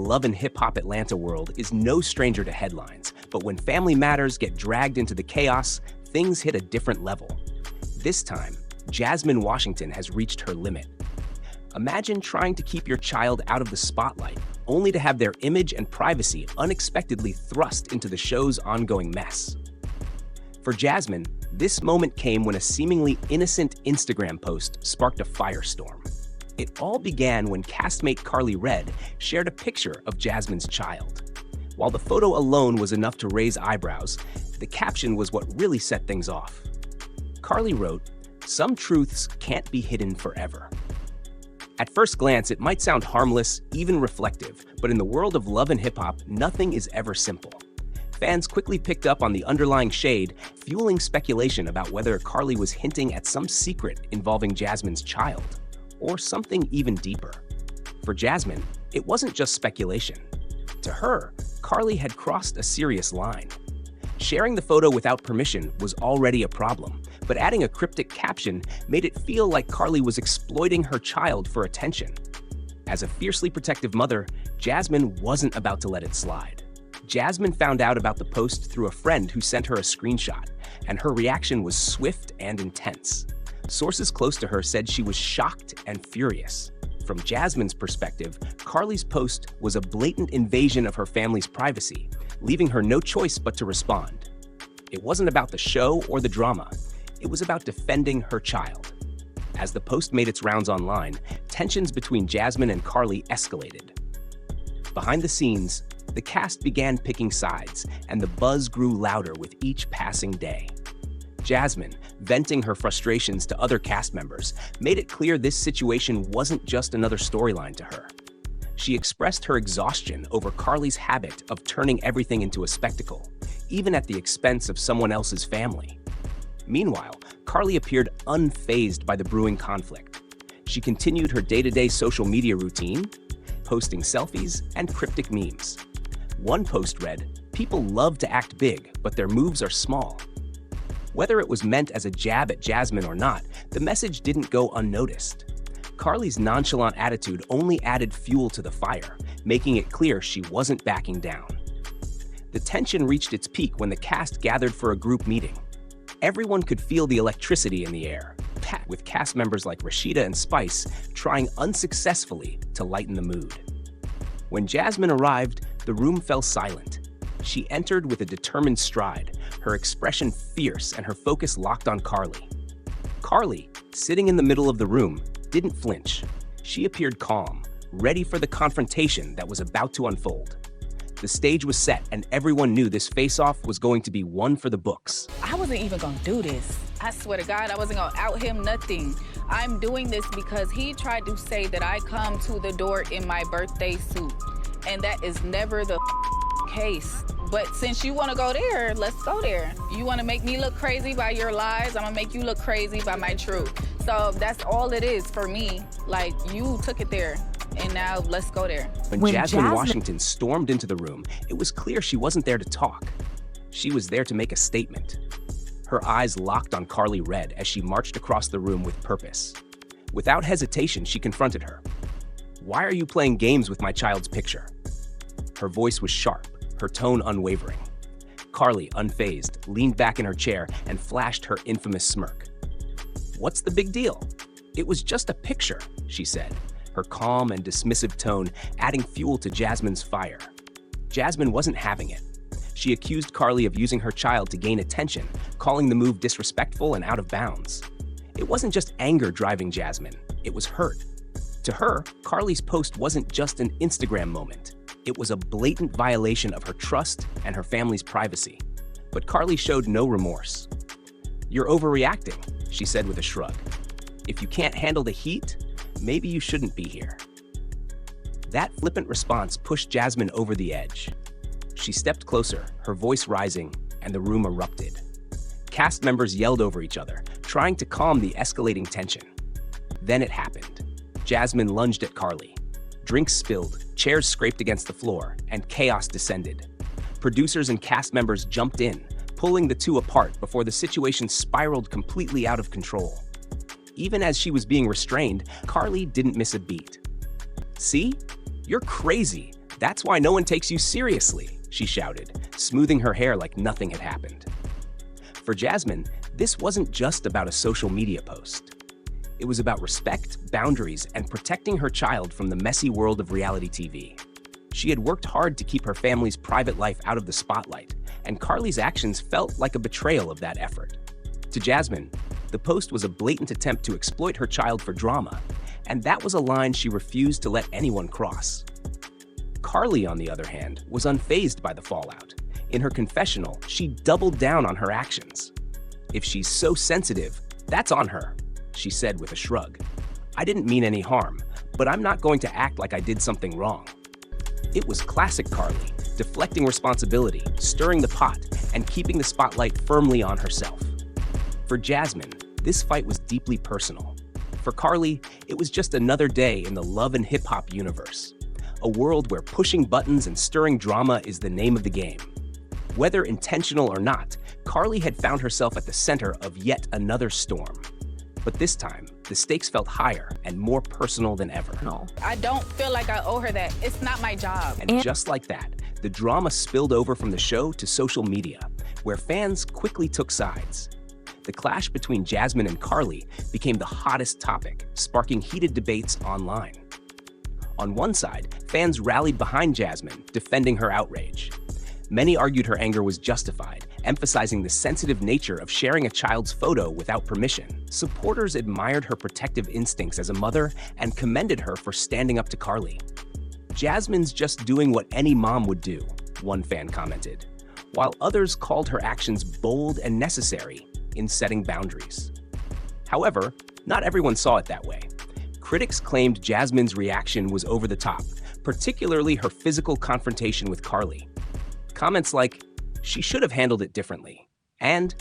Love and Hip Hop Atlanta world is no stranger to headlines, but when family matters get dragged into the chaos, things hit a different level. This time, Jasmine Washington has reached her limit. Imagine trying to keep your child out of the spotlight, only to have their image and privacy unexpectedly thrust into the show's ongoing mess. For Jasmine, this moment came when a seemingly innocent Instagram post sparked a firestorm. It all began when castmate Karlie shared a picture of Jasmine's child. While the photo alone was enough to raise eyebrows, the caption was what really set things off. Karlie wrote, "Some truths can't be hidden forever." At first glance, it might sound harmless, even reflective, but in the world of love and hip-hop, nothing is ever simple. Fans quickly picked up on the underlying shade, fueling speculation about whether Karlie was hinting at some secret involving Jasmine's child, or something even deeper. For Jasmine, it wasn't just speculation. To her, Karlie had crossed a serious line. Sharing the photo without permission was already a problem, but adding a cryptic caption made it feel like Karlie was exploiting her child for attention. As a fiercely protective mother, Jasmine wasn't about to let it slide. Jasmine found out about the post through a friend who sent her a screenshot, and her reaction was swift and intense. Sources close to her said she was shocked and furious. From Jasmine's perspective, Karlie's post was a blatant invasion of her family's privacy, leaving her no choice but to respond. It wasn't about the show or the drama. It was about defending her child. As the post made its rounds online, tensions between Jasmine and Karlie escalated. Behind the scenes, the cast began picking sides, and the buzz grew louder with each passing day. Jasmine, venting her frustrations to other cast members, made it clear this situation wasn't just another storyline to her. She expressed her exhaustion over Karlie's habit of turning everything into a spectacle, even at the expense of someone else's family. Meanwhile, Karlie appeared unfazed by the brewing conflict. She continued her day-to-day social media routine, posting selfies and cryptic memes. One post read, "People love to act big, but their moves are small." Whether it was meant as a jab at Jasmine or not, the message didn't go unnoticed. Karlie's nonchalant attitude only added fuel to the fire, making it clear she wasn't backing down. The tension reached its peak when the cast gathered for a group meeting. Everyone could feel the electricity in the air, packed with cast members like Rashida and Spice trying unsuccessfully to lighten the mood. When Jasmine arrived, the room fell silent. She entered with a determined stride, her expression fierce and her focus locked on Karlie. Karlie, sitting in the middle of the room, didn't flinch. She appeared calm, ready for the confrontation that was about to unfold. The stage was set, and everyone knew this face-off was going to be one for the books. I wasn't even gonna do this. I swear to God, I wasn't gonna out him nothing. I'm doing this because he tried to say that I come to the door in my birthday suit, and that is never the case. But since you wanna go there, let's go there. You wanna make me look crazy by your lies, I'm gonna make you look crazy by my truth. So that's all it is for me. Like, you took it there, and now let's go there. When Jasmine Washington stormed into the room, it was clear she wasn't there to talk. She was there to make a statement. Her eyes locked on Karlie as she marched across the room with purpose. Without hesitation, she confronted her. "Why are you playing games with my child's picture?" Her voice was sharp, her tone unwavering. Karlie, unfazed, leaned back in her chair and flashed her infamous smirk. "What's the big deal? It was just a picture," she said, her calm and dismissive tone adding fuel to Jasmine's fire. Jasmine wasn't having it. She accused Karlie of using her child to gain attention, calling the move disrespectful and out of bounds. It wasn't just anger driving Jasmine, it was hurt. To her, Karlie's post wasn't just an Instagram moment. It was a blatant violation of her trust and her family's privacy. But Karlie showed no remorse. "You're overreacting," she said with a shrug. "If you can't handle the heat, maybe you shouldn't be here." That flippant response pushed Jasmine over the edge. She stepped closer, her voice rising, and the room erupted. Cast members yelled over each other, trying to calm the escalating tension. Then it happened. Jasmine lunged at Karlie. Drinks spilled, chairs scraped against the floor, and chaos descended. Producers and cast members jumped in, pulling the two apart before the situation spiraled completely out of control. Even as she was being restrained, Karlie didn't miss a beat. "See? You're crazy. "That's why no one takes you seriously," she shouted, smoothing her hair like nothing had happened. For Jasmine, this wasn't just about a social media post. It was about respect, boundaries, and protecting her child from the messy world of reality TV. She had worked hard to keep her family's private life out of the spotlight, and Karlie's actions felt like a betrayal of that effort. To Jasmine, the post was a blatant attempt to exploit her child for drama, and that was a line she refused to let anyone cross. Karlie, on the other hand, was unfazed by the fallout. In her confessional, she doubled down on her actions. "If she's so sensitive, that's on her," she said with a shrug. "I didn't mean any harm, but I'm not going to act like I did something wrong." It was classic Karlie, deflecting responsibility, stirring the pot, and keeping the spotlight firmly on herself. For Jasmine, this fight was deeply personal. For Karlie, it was just another day in the love and hip-hop universe, a world where pushing buttons and stirring drama is the name of the game. Whether intentional or not, Karlie had found herself at the center of yet another storm. But this time, the stakes felt higher and more personal than ever. I don't feel like I owe her that. It's not my job. And just like that, the drama spilled over from the show to social media, where fans quickly took sides. The clash between Jasmine and Karlie became the hottest topic, sparking heated debates online. On one side, fans rallied behind Jasmine, defending her outrage. Many argued her anger was justified, emphasizing the sensitive nature of sharing a child's photo without permission. Supporters admired her protective instincts as a mother and commended her for standing up to Karlie. "Jasmine's just doing what any mom would do," one fan commented, while others called her actions bold and necessary in setting boundaries. However, not everyone saw it that way. Critics claimed Jasmine's reaction was over the top, particularly her physical confrontation with Karlie. Comments like, "She should have handled it differently," and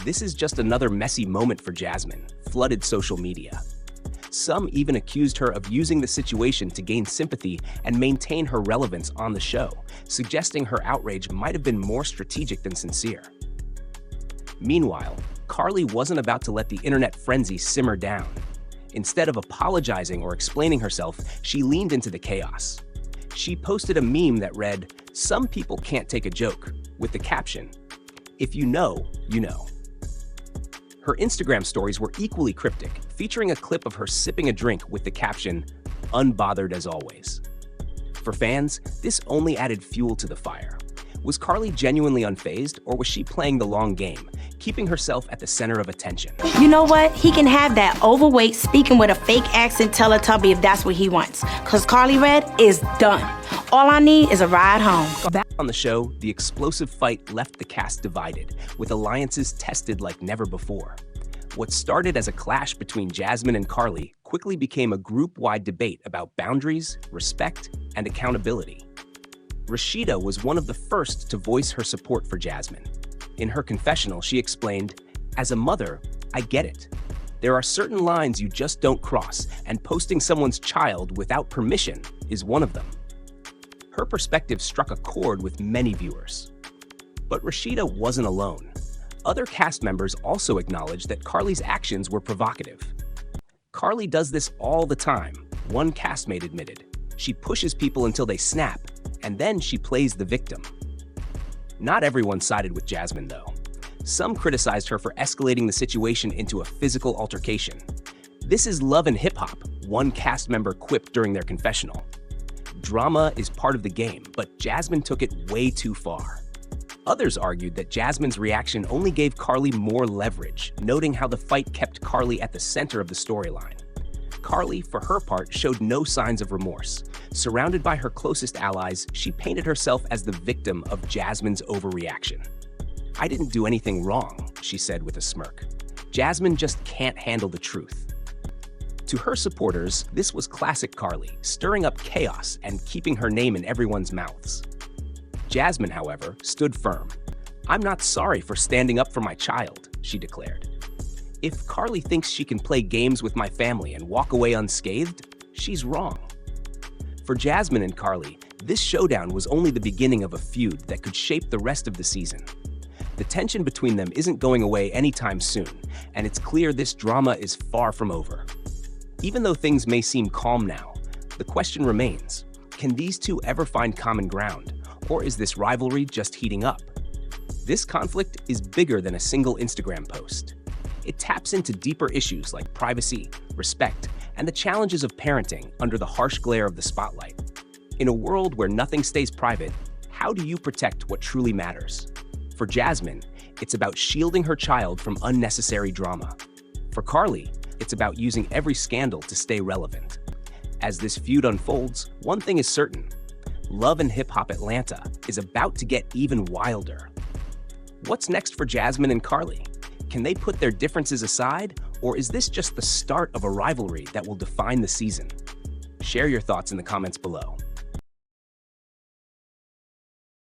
"This is just another messy moment for Jasmine," flooded social media. Some even accused her of using the situation to gain sympathy and maintain her relevance on the show, suggesting her outrage might have been more strategic than sincere. Meanwhile, Karlie wasn't about to let the internet frenzy simmer down. Instead of apologizing or explaining herself, she leaned into the chaos. She posted a meme that read, "Some people can't take a joke," with the caption, "If you know, you know." Her Instagram stories were equally cryptic, featuring a clip of her sipping a drink with the caption, "Unbothered as always." For fans, this only added fuel to the fire. Was Karlie genuinely unfazed, or was she playing the long game, keeping herself at the center of attention? You know what? He can have that overweight, speaking with a fake accent Teletubby if that's what he wants. Because Karlie Red is done. All I need is a ride home. On the show, the explosive fight left the cast divided, with alliances tested like never before. What started as a clash between Jasmine and Karlie quickly became a group-wide debate about boundaries, respect, and accountability. Rashida was one of the first to voice her support for Jasmine. In her confessional, she explained, "As a mother, I get it. There are certain lines you just don't cross, and posting someone's child without permission is one of them." Her perspective struck a chord with many viewers. But Rashida wasn't alone. Other cast members also acknowledged that Karlie's actions were provocative. "Karlie does this all the time," one castmate admitted. "She pushes people until they snap, and then she plays the victim." Not everyone sided with Jasmine, though. Some criticized her for escalating the situation into a physical altercation. "This is love and hip-hop," one cast member quipped during their confessional. Drama is part of the game, but Jasmine took it way too far. Others argued that Jasmine's reaction only gave Karlie more leverage, noting how the fight kept Karlie at the center of the storyline. Karlie, for her part, showed no signs of remorse. Surrounded by her closest allies, she painted herself as the victim of Jasmine's overreaction. "I didn't do anything wrong," she said with a smirk. "Jasmine just can't handle the truth." To her supporters, this was classic Karlie, stirring up chaos and keeping her name in everyone's mouths. Jasmine, however, stood firm. "I'm not sorry for standing up for my child," she declared. "If Karlie thinks she can play games with my family and walk away unscathed, she's wrong." For Jasmine and Karlie, this showdown was only the beginning of a feud that could shape the rest of the season. The tension between them isn't going away anytime soon, and it's clear this drama is far from over. Even though things may seem calm now, the question remains, Can these two ever find common ground, or is this rivalry just heating up? This conflict is bigger than a single Instagram post. It taps into deeper issues like privacy, respect, and the challenges of parenting under the harsh glare of the spotlight. In a world where nothing stays private, how do you protect what truly matters? For Jasmine, it's about shielding her child from unnecessary drama. For Karlie, it's about using every scandal to stay relevant. As this feud unfolds, one thing is certain: Love and Hip Hop Atlanta is about to get even wilder. What's next for Jasmine and Karlie? Can they put their differences aside, or is this just the start of a rivalry that will define the season? Share your thoughts in the comments below.